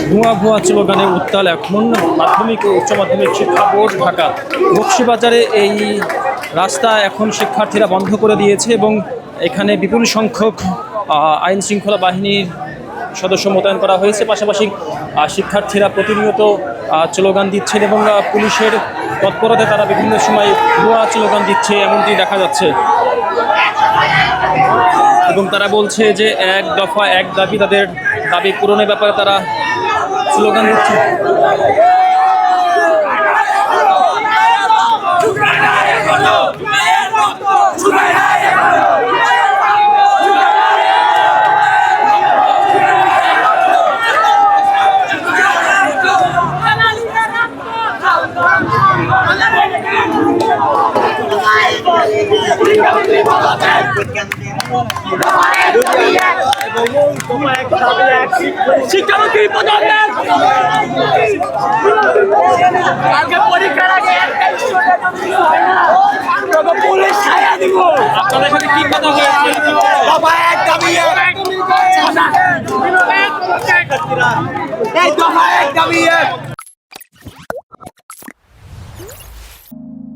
ভুয়া ভুয়া স্লোগানে উত্তাল এখন মাধ্যমিক ও উচ্চ মাধ্যমিক শিক্ষা বোর্ড ঢাকা। বকশীবাজারে এই রাস্তা এখন শিক্ষার্থীরা বন্ধ করে দিয়েছে এবং এখানে বিপুল সংখ্যক আইন শৃঙ্খলা বাহিনীর সদস্য মোতায়েন করা হয়েছে। পাশাপাশি শিক্ষার্থীরা প্রতিনিয়ত স্লোগান দিচ্ছেন এবং পুলিশের তৎপরতায় তারা বিভিন্ন সময় ভুয়া স্লোগান দিচ্ছে এমনটি দেখা যাচ্ছে এবং তারা বলছে যে এক দফা এক দাবি, তাদের দাবি পূরণের ব্যাপারে তারা স্লোগান দিচ্ছে। শিক্ষামন্ত্রী পরীক্ষার আগে পুলিশ ছায়া দিব। আপনাদের সাথে কি কথা হয়েছে? দফা এক দাবি